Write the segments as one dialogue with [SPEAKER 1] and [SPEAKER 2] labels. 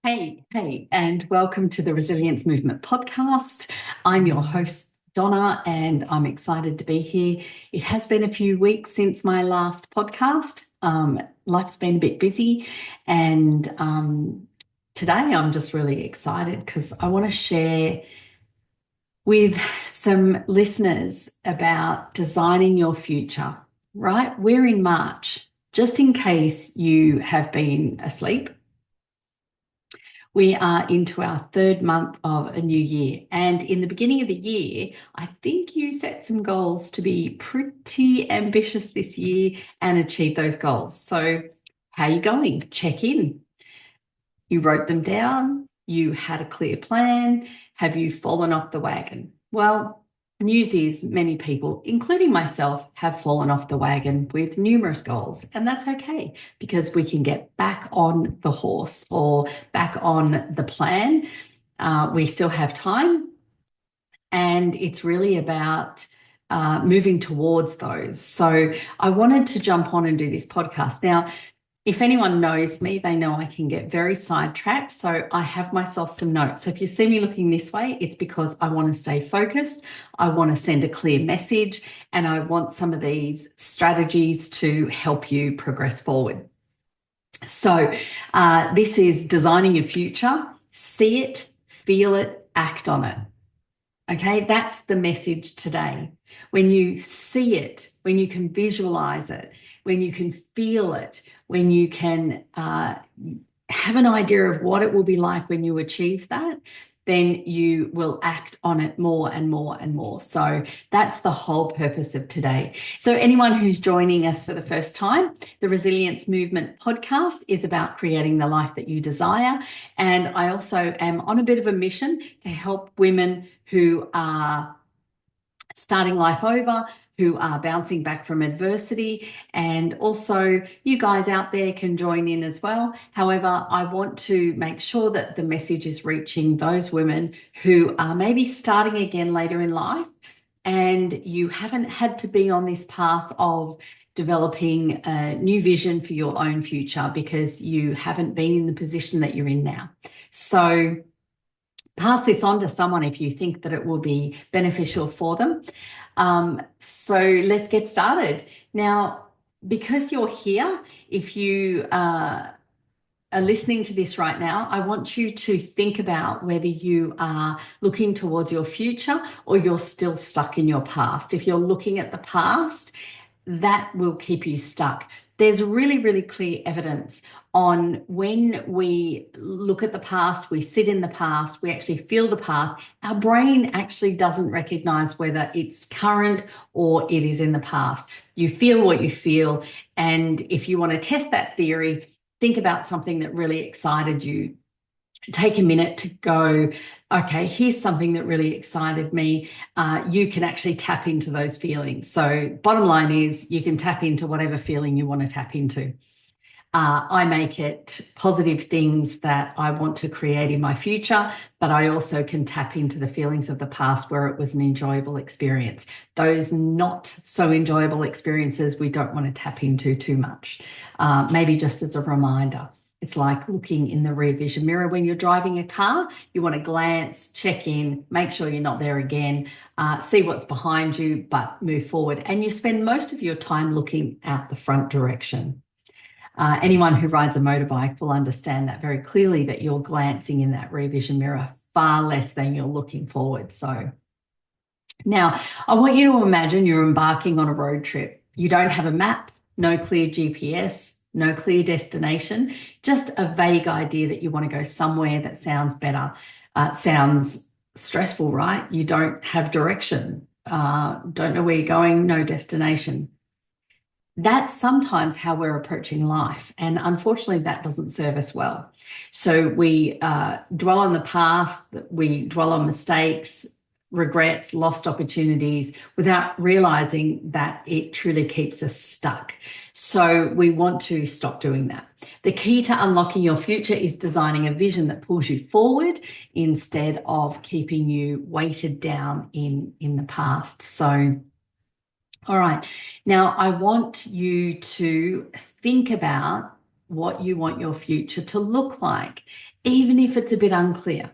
[SPEAKER 1] Hey, and welcome to the Resilience Movement podcast. I'm your host, Donna, and I'm excited to be here. It has been a few weeks since my last podcast. Life's been a bit busy, and today I'm just really excited because I want to share with some listeners about designing your future, right? We're in March. Just in case you have been asleep, we are into our third month of a new year. And in the beginning of the year, I think you set some goals to be pretty ambitious this year and achieve those goals. So how are you going? Check in. You wrote them down. You had a clear plan. Have you fallen off the wagon? Well, news is many people, including myself, have fallen off the wagon with numerous goals. And that's okay because we can get back on the horse or back on the plan. We still have time. And it's really about moving towards those. So I wanted to jump on and do this podcast. Now, if anyone knows me, they know I can get very sidetracked. So I have myself some notes. So if you see me looking this way, it's because I want to stay focused. I want to send a clear message, and I want some of these strategies to help you progress forward. So this is designing your future. See it, feel it, act on it. Okay, that's the message today. When you see it, when you can visualize it, when you can feel it, when you can have an idea of what it will be like when you achieve that, then you will act on it more and more and more. So that's the whole purpose of today. So anyone who's joining us for the first time, the Resilience Movement podcast is about creating the life that you desire. And I also am on a bit of a mission to help women who are starting life over, who are bouncing back from adversity. And also you guys out there can join in as well. However, I want to make sure that the message is reaching those women who are maybe starting again later in life, and you haven't had to be on this path of developing a new vision for your own future because you haven't been in the position that you're in now. So pass this on to someone if you think that it will be beneficial for them. So let's get started. Now, because you're here, if you are listening to this right now, I want you to think about whether you are looking towards your future or you're still stuck in your past. If you're looking at the past, that will keep you stuck. There's really, really clear evidence on when we look at the past, we sit in the past, we actually feel the past, our brain actually doesn't recognize whether it's current or it is in the past. You feel what you feel. And if you want to test that theory, think about something that really excited you. Take a minute to go, okay, here's something that really excited me. You can actually tap into those feelings. So bottom line is you can tap into whatever feeling you want to tap into. I make it positive things that I want to create in my future, but I also can tap into the feelings of the past where it was an enjoyable experience. Those not so enjoyable experiences we don't want to tap into too much. Maybe just as a reminder. It's like looking in the rear vision mirror when you're driving a car. You want to glance, check in, make sure you're not there again, see what's behind you, but move forward. And you spend most of your time looking out the front direction. Anyone who rides a motorbike will understand that very clearly, that you're glancing in that rear vision mirror far less than you're looking forward. So now I want you to imagine you're embarking on a road trip. You don't have a map, no clear GPS, no clear destination, just a vague idea that you want to go somewhere that sounds better. Sounds stressful, right? You don't have direction, don't know where you're going, no destination. That's sometimes how we're approaching life. And unfortunately, that doesn't serve us well. So we dwell on the past, we dwell on mistakes, regrets, lost opportunities without realizing that it truly keeps us stuck. So we want to stop doing that. The key to unlocking your future is designing a vision that pulls you forward instead of keeping you weighted down in the past. So all right. Now, I want you to think about what you want your future to look like, even if it's a bit unclear.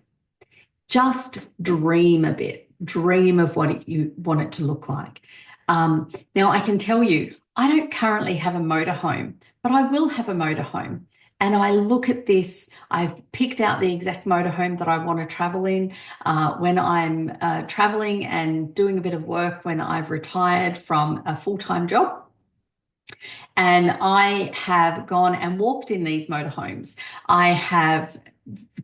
[SPEAKER 1] Just dream a bit, dream of what you want it to look like. Now, I can tell you, I don't currently have a motorhome, but I will have a motorhome. And I look at this, I've picked out the exact motorhome that I want to travel in when I'm traveling and doing a bit of work when I've retired from a full-time job. And I have gone and walked in these motorhomes. I have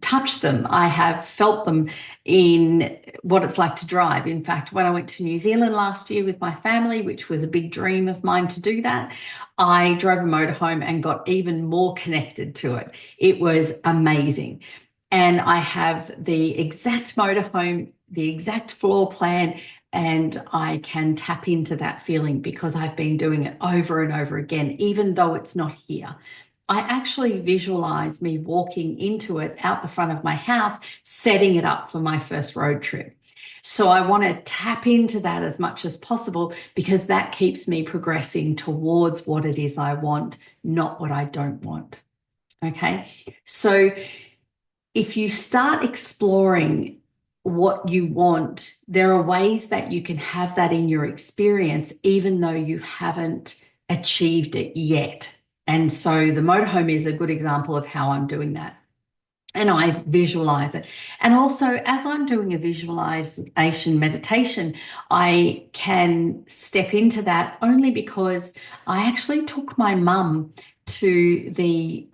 [SPEAKER 1] touched them. I have felt them in what it's like to drive. In fact, when I went to New Zealand last year with my family, which was a big dream of mine to do that, I drove a motorhome and got even more connected to it. It was amazing. And I have the exact motorhome, the exact floor plan, and I can tap into that feeling because I've been doing it over and over again, even though it's not here. I actually visualize me walking into it out the front of my house, setting it up for my first road trip. So I want to tap into that as much as possible because that keeps me progressing towards what it is I want, not what I don't want. Okay. So if you start exploring what you want, there are ways that you can have that in your experience, even though you haven't achieved it yet. And so the motorhome is a good example of how I'm doing that. And I visualize it. And also, as I'm doing a visualization meditation, I can step into that only because I actually took my mum to the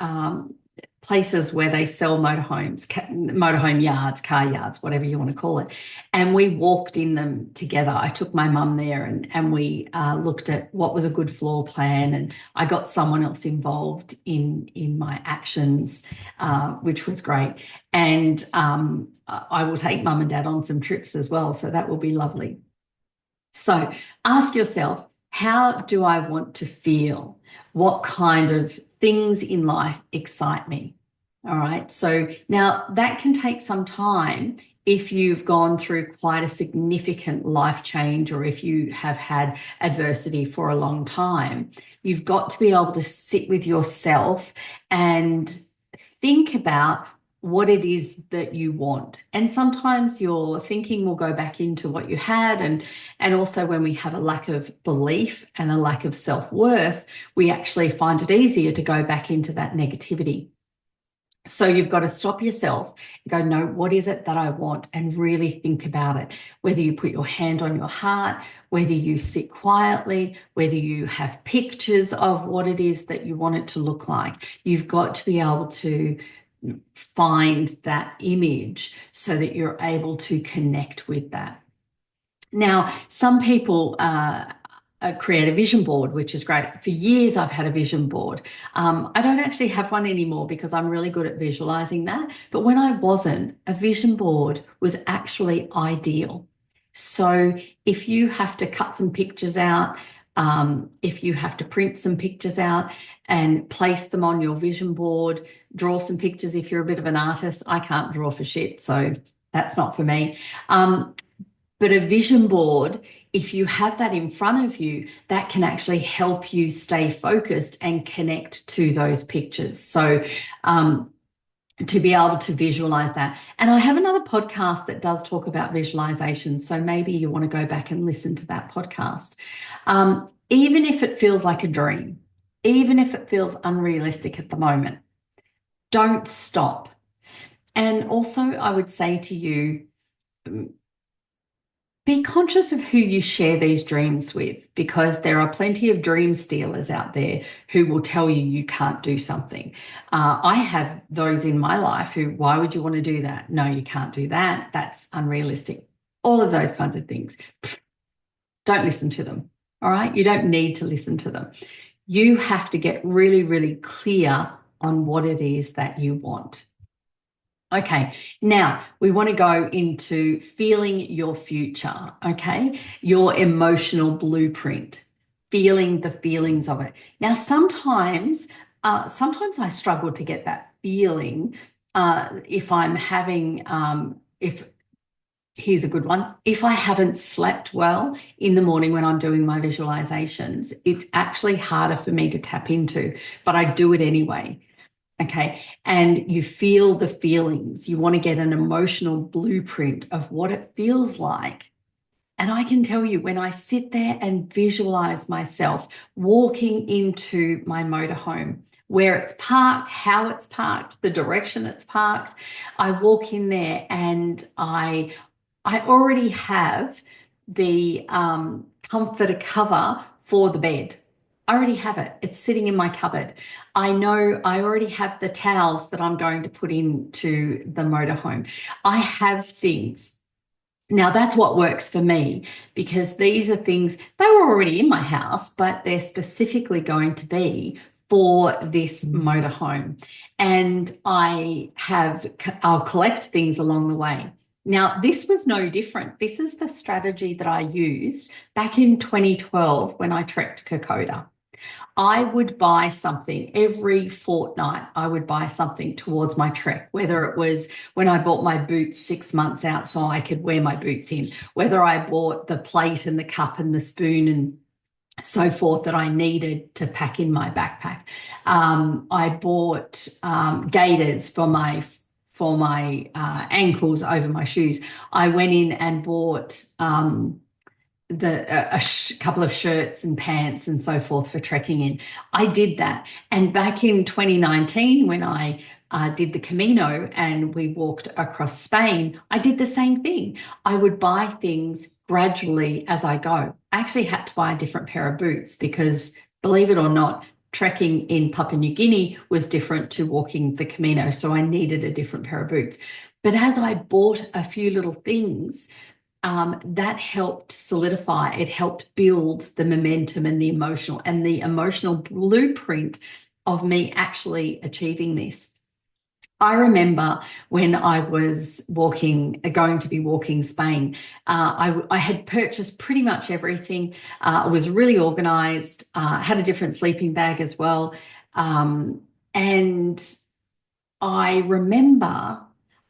[SPEAKER 1] places where they sell motorhomes, motorhome yards, car yards, whatever you want to call it. And we walked in them together. I took my mum there and we looked at what was a good floor plan, and I got someone else involved in my actions, which was great. And I will take mum and dad on some trips as well, so that will be lovely. So ask yourself, how do I want to feel? What kind of things in life excite me? All right. So now that can take some time if you've gone through quite a significant life change or if you have had adversity for a long time. You've got to be able to sit with yourself and think about what it is that you want. And sometimes your thinking will go back into what you had. And also when we have a lack of belief and a lack of self-worth, we actually find it easier to go back into that negativity. So you've got to stop yourself and go, no, what is it that I want? And really think about it. Whether you put your hand on your heart, whether you sit quietly, whether you have pictures of what it is that you want it to look like. You've got to be able to find that image so that you're able to connect with that. Now, some people create a vision board, which is great. For years, I've had a vision board. I don't actually have one anymore because I'm really good at visualizing that. But when I wasn't, a vision board was actually ideal. So if you have to cut some pictures out, if you have to print some pictures out and place them on your vision board, draw some pictures if you're a bit of an artist. I can't draw for shit, so that's not for me. But a vision board, if you have that in front of you, that can actually help you stay focused and connect to those pictures. So to be able to visualize that. And I have another podcast that does talk about visualization. So maybe you want to go back and listen to that podcast. Even if it feels like a dream, even if it feels unrealistic at the moment, don't stop. And also I would say to you, be conscious of who you share these dreams with, because there are plenty of dream stealers out there who will tell you you can't do something. I have those in my life who, why would you want to do that? No, you can't do that. That's unrealistic. All of those kinds of things. Don't listen to them. All right. You don't need to listen to them. You have to get really, really clear on what it is that you want. Okay, now we want to go into feeling your future, okay? Your emotional blueprint, feeling the feelings of it. Now, sometimes I struggle to get that feeling if I'm having, here's a good one. If I haven't slept well in the morning when I'm doing my visualizations, it's actually harder for me to tap into, but I do it anyway. Okay. And you feel the feelings. You want to get an emotional blueprint of what it feels like. And I can tell you, when I sit there and visualize myself walking into my motorhome, where it's parked, how it's parked, the direction it's parked, I walk in there and I already have the comforter cover for the bed. I already have it. It's sitting in my cupboard. I know I already have the towels that I'm going to put into the motorhome. I have things. Now, that's what works for me, because these are things, they were already in my house, but they're specifically going to be for this motorhome. And I'll collect things along the way. Now, this was no different. This is the strategy that I used back in 2012 when I trekked Kokoda. I would buy something every fortnight. I would buy something towards my trek, whether it was when I bought my boots 6 months out so I could wear my boots in, whether I bought the plate and the cup and the spoon and so forth that I needed to pack in my backpack. I bought gaiters for my ankles over my shoes. I went in and bought couple of shirts and pants and so forth for trekking in. I did that. And back in 2019, when I did the Camino and we walked across Spain, I did the same thing. I would buy things gradually as I go. I actually had to buy a different pair of boots because, believe it or not, trekking in Papua New Guinea was different to walking the Camino. So I needed a different pair of boots. But as I bought a few little things, that helped solidify, it helped build the momentum and the emotional blueprint of me actually achieving this. I remember when I was going to be walking Spain, I had purchased pretty much everything. I was really organized, had a different sleeping bag as well. And I remember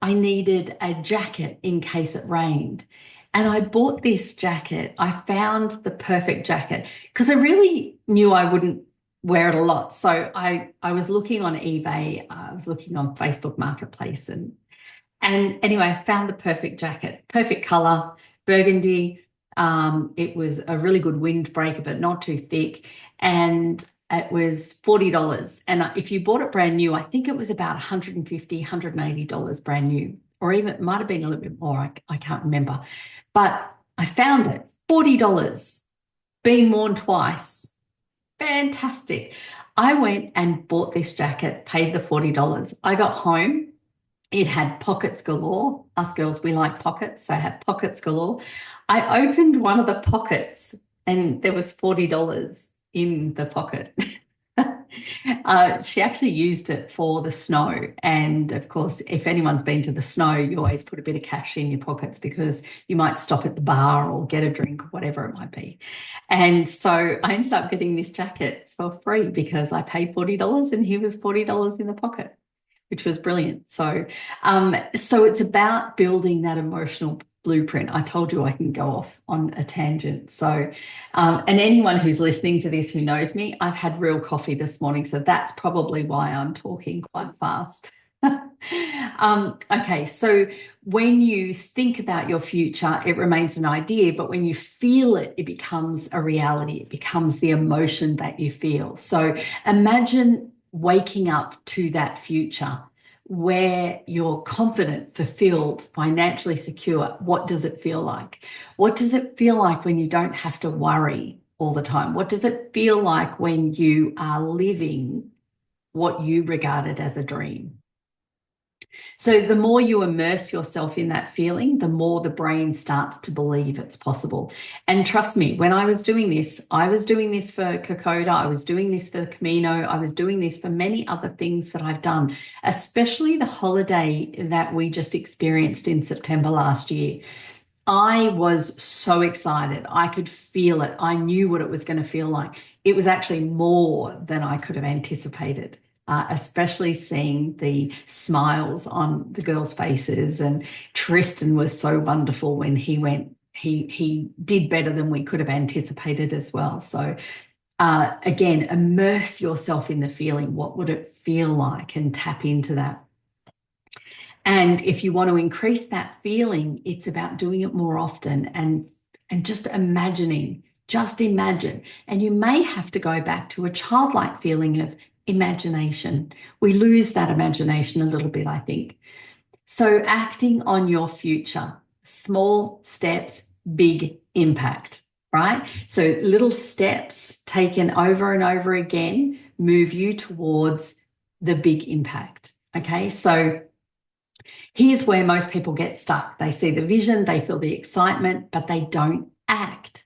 [SPEAKER 1] I needed a jacket in case it rained. And I bought this jacket. I found the perfect jacket because I really knew I wouldn't wear it a lot. So I was looking on eBay, I was looking on Facebook Marketplace, and anyway, I found the perfect jacket, perfect color, burgundy. It was a really good windbreaker, but not too thick. And it was $40. And if you bought it brand new, I think it was about $150, $180 brand new, or even it might have been a little bit more. I can't remember. But I found it, $40, been worn twice. Fantastic. I went and bought this jacket, paid the $40. I got home. It had pockets galore. Us girls, we like pockets, so I had pockets galore. I opened one of the pockets and there was $40 in the pocket. She actually used it for the snow. And of course, if anyone's been to the snow, you always put a bit of cash in your pockets because you might stop at the bar or get a drink or whatever it might be. And so I ended up getting this jacket for free because I paid $40 and here was $40 in the pocket, which was brilliant. So it's about building that emotional blueprint. I told you I can go off on a tangent. So, and anyone who's listening to this who knows me, I've had real coffee this morning. So that's probably why I'm talking quite fast. Okay, so when you think about your future, it remains an idea, but when you feel it, it becomes a reality. It becomes the emotion that you feel. So imagine waking up to that future where you're confident, fulfilled, financially secure. What does it feel like? What does it feel like when you don't have to worry all the time? What does it feel like when you are living what you regarded as a dream? So the more you immerse yourself in that feeling, the more the brain starts to believe it's possible. And trust me, when I was doing this for Kokoda, I was doing this for the Camino, I was doing this for many other things that I've done, especially the holiday that we just experienced in September last year. I was so excited. I could feel it. I knew what it was going to feel like. It was actually more than I could have anticipated. Especially seeing the smiles on the girls' faces. And Tristan was so wonderful when he went. He did better than we could have anticipated as well. So Again, immerse yourself in the feeling. What would it feel like? And tap into that. And if you want to increase that feeling, it's about doing it more often and just imagining. Just imagine. And you may have to go back to a childlike feeling of imagination. We lose that imagination a little bit, I think. So acting on your future, small steps, big impact, right? So little steps taken over and over again move you towards the big impact. Okay, so here's where most people get stuck. They see the vision, they feel the excitement, but they don't act.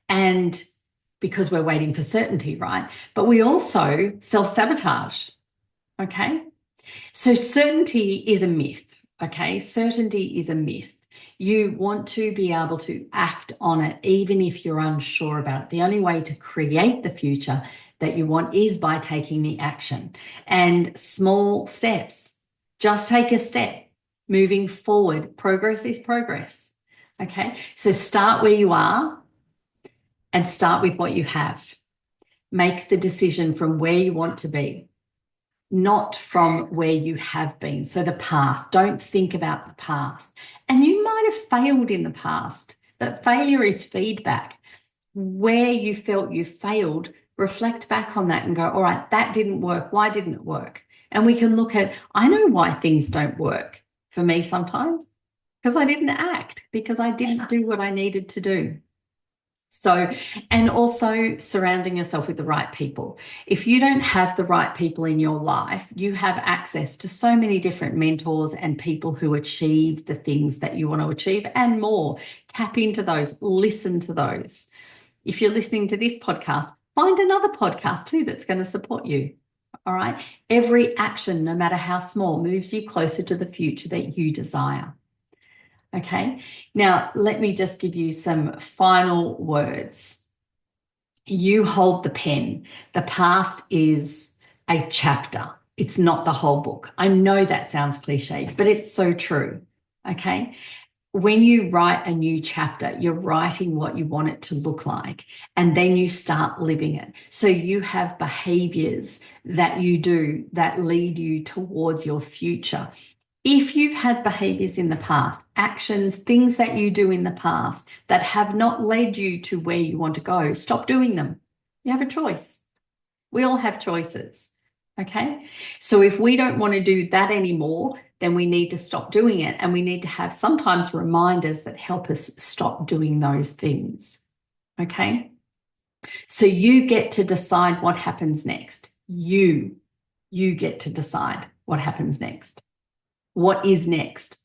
[SPEAKER 1] And because we're waiting for certainty, right? But we also self-sabotage, okay? So certainty is a myth, okay? Certainty is a myth. You want to be able to act on it even if you're unsure about it. The only way to create the future that you want is by taking the action. And small steps. Just take a step. Moving forward. Progress is progress, okay? So start where you are and start with what you have. Make the decision from where you want to be, not from where you have been. So the past, don't think about the past. And you might have failed in the past, but failure is feedback. Where you felt you failed, reflect back on that and go, all right, that didn't work. Why didn't it work? And we can look at, I know why things don't work for me sometimes, because I didn't act, because I didn't do what I needed to do. So, and also surrounding yourself with the right people. If you don't have the right people in your life, you have access to so many different mentors and people who achieve the things that you want to achieve and more. Tap into those, listen to those. If you're listening to this podcast, find another podcast too that's going to support you. All right. Every action, no matter how small, moves you closer to the future that you desire. Okay, now let me just give you some final words. You hold the pen. The past is a chapter. It's not the whole book. I know that sounds cliche, but it's so true. Okay, when you write a new chapter, you're writing what you want it to look like, and then you start living it. So you have behaviors that you do that lead you towards your future. If you've had behaviors in the past, actions, things that you do in the past that have not led you to where you want to go, stop doing them. You have a choice. We all have choices. Okay. So if we don't want to do that anymore, then we need to stop doing it. And we need to have sometimes reminders that help us stop doing those things. Okay. So you get to decide what happens next. You get to decide what happens next. What is next?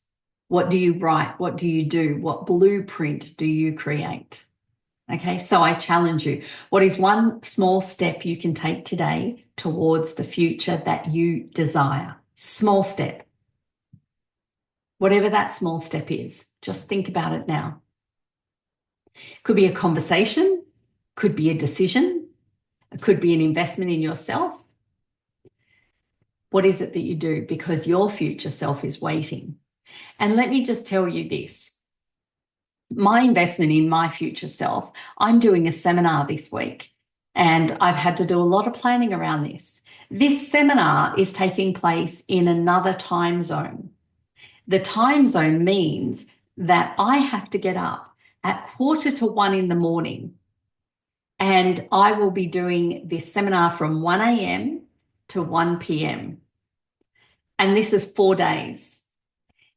[SPEAKER 1] What do you write? What do you do? What blueprint do you create? Okay, so I challenge you. What is one small step you can take today towards the future that you desire? Small step. Whatever that small step is, just think about it now. Could be a conversation, could be a decision, it could be an investment in yourself. What is it that you do? Because your future self is waiting. And let me just tell you this. My investment in my future self, I'm doing a seminar this week, and I've had to do a lot of planning around this. This seminar is taking place in another time zone. The time zone means that I have to get up at 1:45 in the morning, and I will be doing this seminar from 1 a.m. to 1 p.m. And this is 4 days.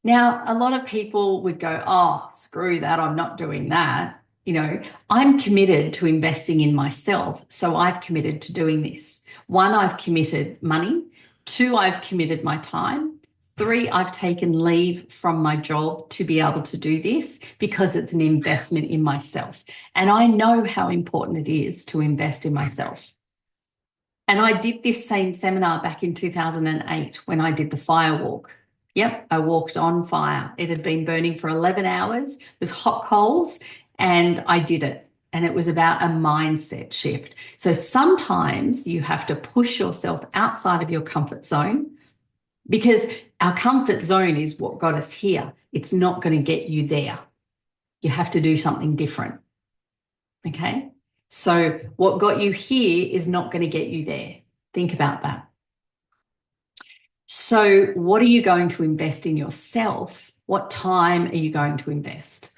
[SPEAKER 1] Now, a lot of people would go, oh, screw that, I'm not doing that. You know, I'm committed to investing in myself, so I've committed to doing this. 1, I've committed money. 2, I've committed my time. 3, I've taken leave from my job to be able to do this because it's an investment in myself. And I know how important it is to invest in myself. And I did this same seminar back in 2008 when I did the fire walk. Yep, I walked on fire. It had been burning for 11 hours. It was hot coals, and I did it. And it was about a mindset shift. So sometimes you have to push yourself outside of your comfort zone, because our comfort zone is what got us here. It's not going to get you there. You have to do something different. Okay? So what got you here is not going to get you there. Think about that. So what are you going to invest in yourself? What time are you going to invest?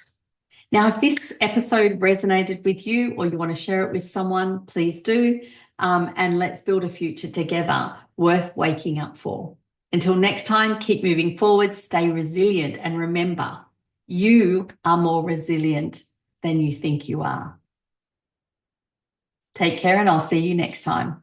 [SPEAKER 1] Now, if this episode resonated with you or you want to share it with someone, please do. And let's build a future together worth waking up for. Until next time, keep moving forward, stay resilient, and remember, you are more resilient than you think you are. Take care, and I'll see you next time.